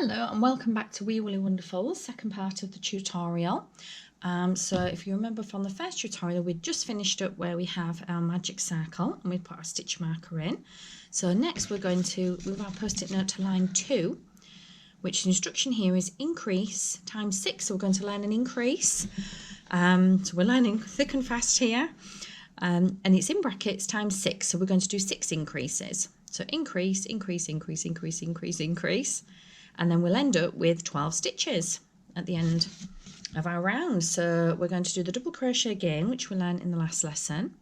Hello and welcome back to Wee Willy Wonderful's second part of the tutorial. So if you remember from the first tutorial, we'd just finished up where we have our magic circle and we put our stitch marker in. So next we're going to move our post-it note to line 2, which the instruction here is increase times 6. So we're going to learn an increase. So we're learning thick and fast here. And it's in brackets times 6. So we're going to do 6 increases. So increase, increase, increase, increase, increase, increase. And then we'll end up with 12 stitches at the end of our round. So we're going to do the double crochet again, which we learned in the last lesson.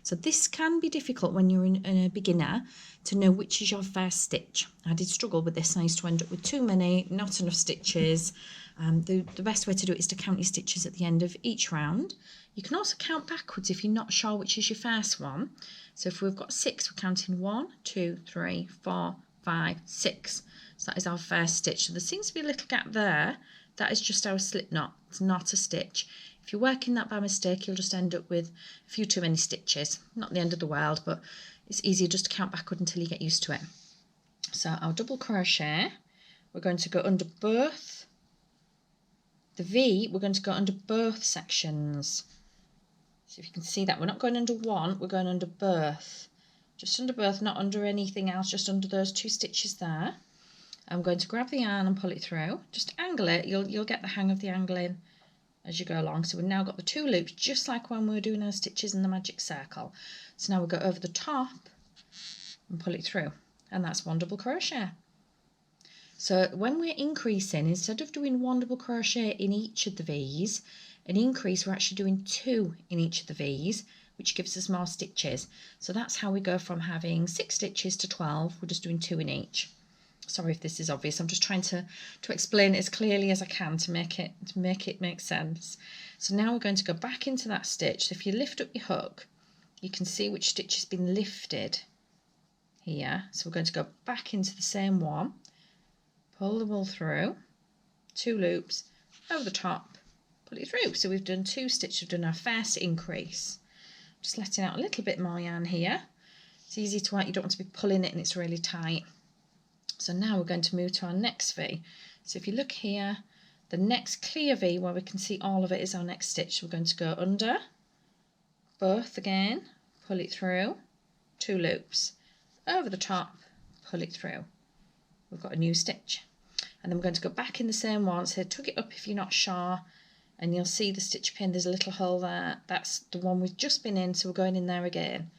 So this can be difficult when you're a beginner to know which is your first stitch. I did struggle with this and I used to end up with too many, not enough stitches. The best way to do it is to count your stitches at the end of each round. You can also count backwards if you're not sure which is your first one. So if we've got 6, we're counting 1, 2, 3, 4, 5, 6. So that is our first stitch. So there seems to be a little gap there. That is just our slip knot. It's not a stitch. If you're working that by mistake, you'll just end up with a few too many stitches. Not the end of the world, but it's easier just to count backward until you get used to it. So our double crochet, we're going to go under both. The V, we're going to go under both sections. So if you can see that, we're not going under one, we're going under both. Just under both, not under anything else, just under those 2 stitches there. I'm going to grab the yarn and pull it through. Just angle it, you'll get the hang of the angling as you go along. So we've now got the 2 loops, just like when we were doing our stitches in the magic circle. So now we'll go over the top and pull it through. And that's 1 double crochet. So when we're increasing, instead of doing 1 double crochet in each of the V's, an increase, we're actually doing 2 in each of the V's, which gives us more stitches. So that's how we go from having 6 stitches to 12. We're just doing 2 in each. Sorry if this is obvious. I'm just trying to explain it as clearly as I can to make it make sense. So now we're going to go back into that stitch. So if you lift up your hook, you can see which stitch has been lifted here. So we're going to go back into the same one, pull the wool through, 2 loops, over the top, pull it through. So we've done 2 stitches, we've done our first increase. Just letting out a little bit more yarn here. It's easy to work, you don't want to be pulling it and it's really tight. So now we're going to move to our next V. So if you look here, the next clear V where we can see all of it is our next stitch. So we're going to go under, both again, pull it through, 2 loops, over the top, pull it through. We've got a new stitch. And then we're going to go back in the same one. So tug it up if you're not sure, and you'll see the stitch pin, there's a little hole there. That's the one we've just been in, so we're going in there again.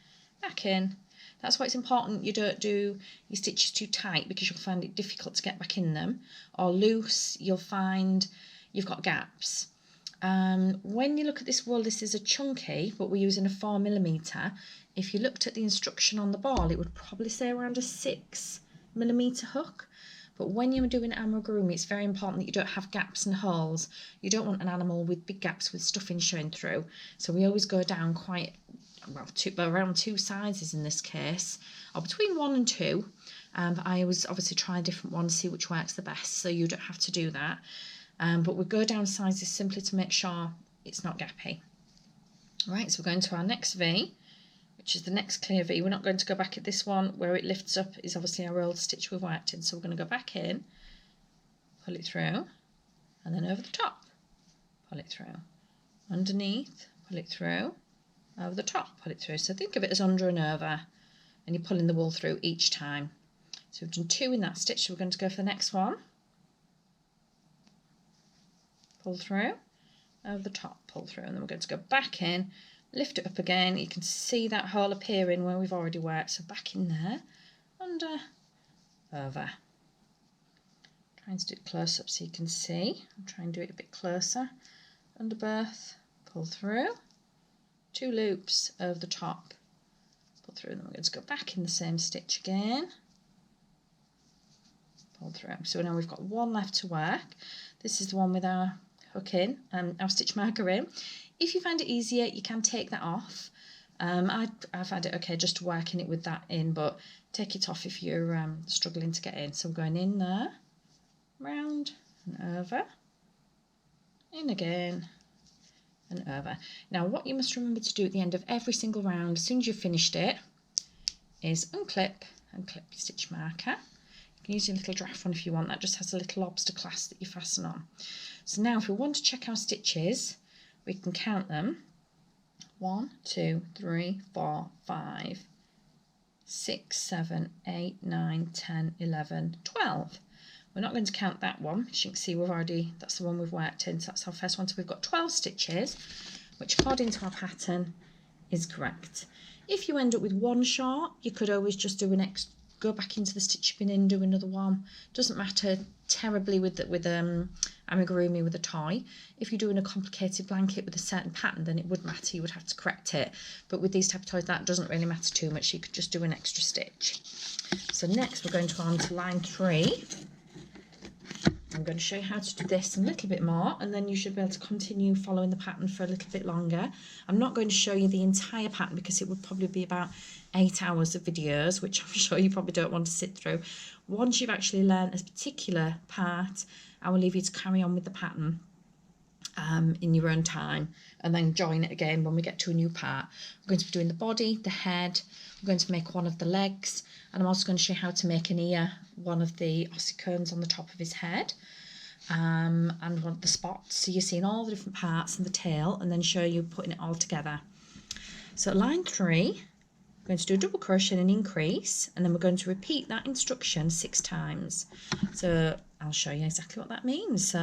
Back in. That's why it's important you don't do your stitches too tight, because you'll find it difficult to get back in them, or loose, you'll find you've got gaps. When you look at this wool, this is a chunky, but we're using a 4mm. If you looked at the instruction on the ball, it would probably say around a 6mm hook. But when you're doing amigurumi, it's very important that you don't have gaps and holes. You don't want an animal with big gaps with stuffing showing through. So we always go down quite, well, around 2 sizes in this case, or between 1 and 2. But I always obviously try a different one to see which works the best, so you don't have to do that. But we go down sizes simply to make sure it's not gappy. Right, so we're going to our next V, which is the next clear V. We're not going to go back at this one. Where it lifts up is obviously our old stitch we've worked in. So we're going to go back in, pull it through, and then over the top, pull it through. Underneath, pull it through, over the top, pull it through. So think of it as under and over, and you're pulling the wool through each time. So we've done 2 in that stitch, so we're going to go for the next one. Pull through, over the top, pull through, and then we're going to go back in, lift it up again. You can see that hole appearing where we've already worked, so back in there, under, over. Trying to do it close up so you can see. I'm trying to do it a bit closer. Under both, pull through, 2 loops, over the top, pull through, and then we're going to go back in the same stitch again, pull through. So now we've got 1 left to work. This is the one with our hook in and our stitch marker in. If you find it easier, you can take that off. I find it okay just working it with that in, but take it off if you're struggling to get in. So we're going in there, round and over, in again and over. Now what you must remember to do at the end of every single round, as soon as you've finished it, is unclip and clip your stitch marker. can use your little giraffe one if you want. That just has a little lobster clasp that you fasten on. So now if we want to check our stitches, we can count them. 1, 2, 3, 4, 5, 6, 7, 8, 9, 10, 11, 12. We're not going to count that one. As you can see, that's the one we've worked in, so that's our first one. So we've got 12 stitches, which according to our pattern is correct. If you end up with one short, you could always just do go back into the stitch you've been in, do another one. Doesn't matter terribly with amigurumi with a toy. If you're doing a complicated blanket with a certain pattern, then it would matter, you would have to correct it. But with these type of toys, that doesn't really matter too much. You could just do an extra stitch. So next we're going to go on to line 3. I'm going to show you how to do this a little bit more, and then you should be able to continue following the pattern for a little bit longer. I'm not going to show you the entire pattern because it would probably be about 8 hours of videos, which I'm sure you probably don't want to sit through. Once you've actually learned a particular part, I will leave you to carry on with the pattern in your own time, and then join it again when we get to a new part. I'm going to be doing the body, the head, I'm going to make one of the legs, and I'm also going to show you how to make an ear, one of the ossicones on the top of his head, and one of the spots. So you're seeing all the different parts and the tail, and then show you putting it all together. So line 3, we're going to do a double crochet and an increase, and then we're going to repeat that instruction 6 times. So I'll show you exactly what that means.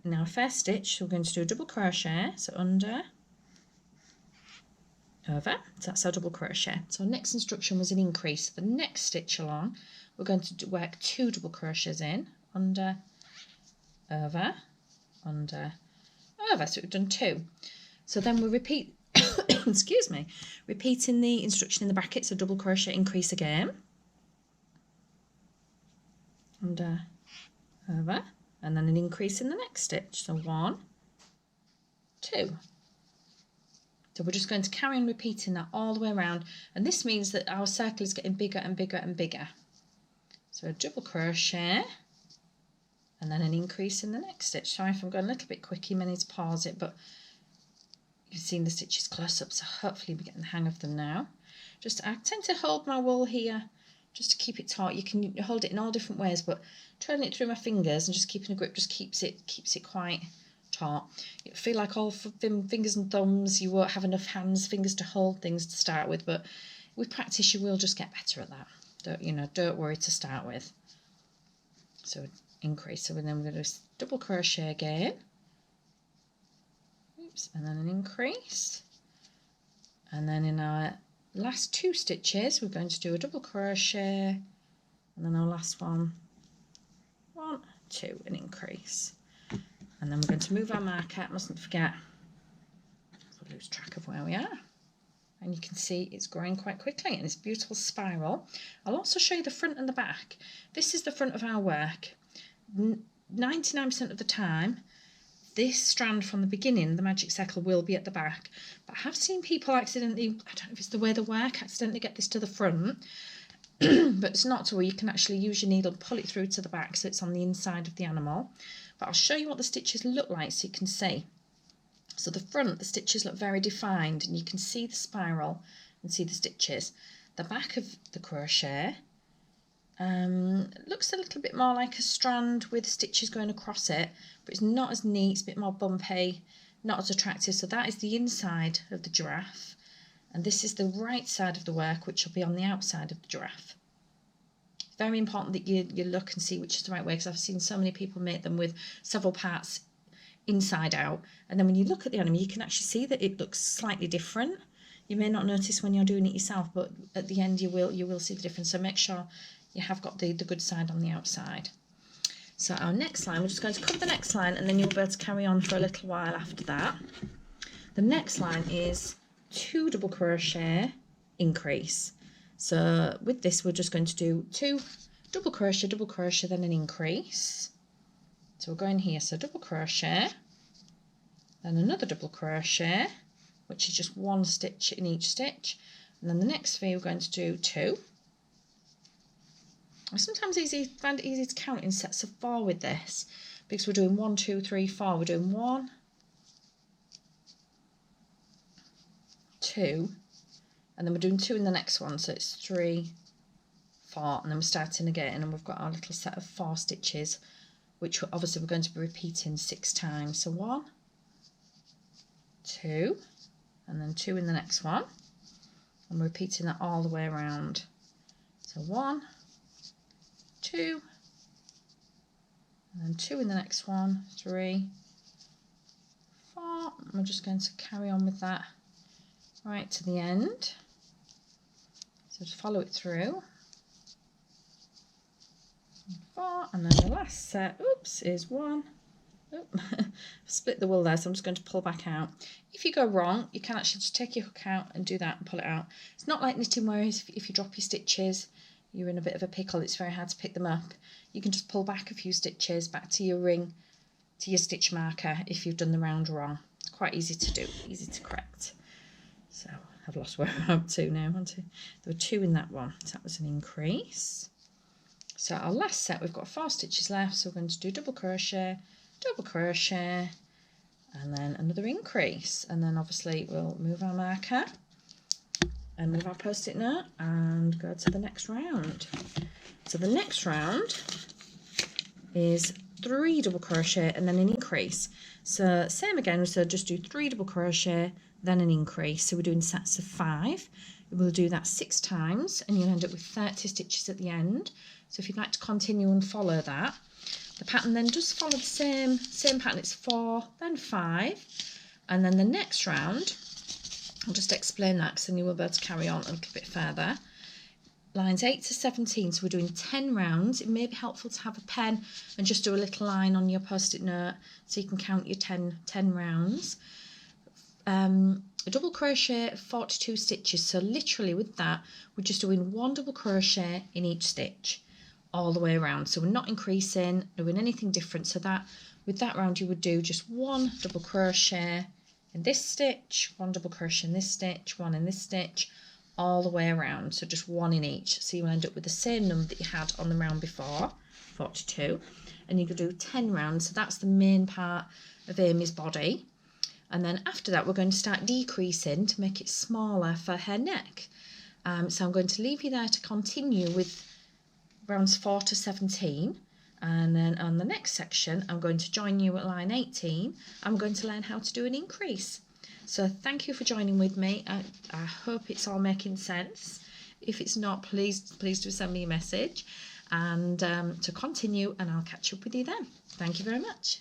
In our first stitch, we're going to do a double crochet, so under, over, so that's our double crochet. So our next instruction was an increase. The next stitch along, we're going to work 2 double crochets in, under, over, under, over. So we've done 2. So then we repeat, excuse me, repeating the instruction in the bracket, so double crochet, increase again, under, over, and then an increase in the next stitch. So 1, 2. So we're just going to carry on repeating that all the way around, and this means that our circle is getting bigger and bigger and bigger. So a double crochet and then an increase in the next stitch. Sorry if I'm going a little bit quick, you may need to pause it, but you've seen the stitches close up, so hopefully we're getting the hang of them now. I tend to hold my wool here just to keep it taut. You can hold it in all different ways, but twirling it through my fingers and just keeping a grip just keeps it quite taut. You feel like all fingers and thumbs, you won't have enough fingers to hold things to start with, but with practice you will just get better at that. Don't worry to start with. So increase, so then we're going to do double crochet again, and then an increase, and then in our last 2 stitches we're going to do a double crochet, and then our last one, 1, 2, an increase, and then we're going to move our marker. Mustn't forget, we'll lose track of where we are, and you can see it's growing quite quickly and it's a beautiful spiral. I'll also show you the front and the back. This is the front of our work. 99% of the time this strand from the beginning, the magic circle, will be at the back, but I have seen people accidentally, I don't know if it's the way they work, accidentally get this to the front, but it's not to where you can actually use your needle and pull it through to the back so it's on the inside of the animal. But I'll show you what the stitches look like so you can see. So the front, the stitches look very defined and you can see the spiral and see the stitches. The back of the crochet looks a little bit more like a strand with stitches going across it, but it's not as neat, it's a bit more bumpy, not as attractive. So that is the inside of the giraffe, and this is the right side of the work, which will be on the outside of the giraffe. It's very important that you look and see which is the right way, because I've seen so many people make them with several parts inside out, and then when you look at the animal you can actually see that it looks slightly different. You may not notice when you're doing it yourself, but at the end you will see the difference. So make sure you have got the good side on the outside. So our next line, we're just going to cut the next line and then you'll be able to carry on for a little while after that. The next line is 2 double crochet, increase. So with this we're just going to do 2 double crochet, then an increase. So we're going here, so double crochet, then another double crochet, which is just 1 stitch in each stitch, and then the next 3 we're going to do 2. I sometimes find it easy to count in sets of 4 with this, because we're doing 1, 2, 3, 4. We're doing 1, 2, and then we're doing 2 in the next one, so it's 3, 4, and then we're starting again, and we've got our little set of 4 stitches, which obviously we're going to be repeating 6 times. So 1, 2, and then 2 in the next one, and we're repeating that all the way around. So 1, 2, and then 2 in the next one, 3, 4, and we're just going to carry on with that right to the end. So just follow it through. 4, and then the last set, oops, is 1. Split the wool there, so I'm just going to pull back out. If you go wrong, you can actually just take your hook out and do that and pull it out. It's not like knitting where if you drop your stitches, you're in a bit of a pickle, it's very hard to pick them up. You can just pull back a few stitches back to your ring, to your stitch marker if you've done the round wrong. It's quite easy to do, easy to correct. So I've lost where I'm up to now, haven't I? There were 2 in that one, so that was an increase. So our last set, we've got 4 stitches left, so we're going to do double crochet, and then another increase, and then obviously we'll move our marker and move our post-it note and go to the next round. So the next round is 3 double crochet and then an increase. So same again, so just do 3 double crochet, then an increase. So we're doing sets of 5. We'll do that 6 times, and you'll end up with 30 stitches at the end. So if you'd like to continue and follow that, the pattern then does follow the same pattern. It's 4, then 5, and then the next round, I'll just explain that because then you will be able to carry on a little bit further. Lines 8 to 17, so we're doing 10 rounds. It may be helpful to have a pen and just do a little line on your post-it note so you can count your 10 rounds. A double crochet, 42 stitches, so literally with that we're just doing 1 double crochet in each stitch all the way around, so we're not increasing, doing anything different. So that with that round you would do just 1 double crochet in this stitch, 1 double crochet in this stitch, 1 in this stitch, all the way around, so just 1 in each. So you will end up with the same number that you had on the round before, 42, and you could do 10 rounds. So that's the main part of Aimee's body, and then after that we're going to start decreasing to make it smaller for her neck. So I'm going to leave you there to continue with rounds 4 to 17, and then on the next section I'm going to join you at line 18. I'm going to learn how to do an increase. So thank you for joining with me. I hope it's all making sense. If it's not, please do send me a message and to continue, and I'll catch up with you then. Thank you very much.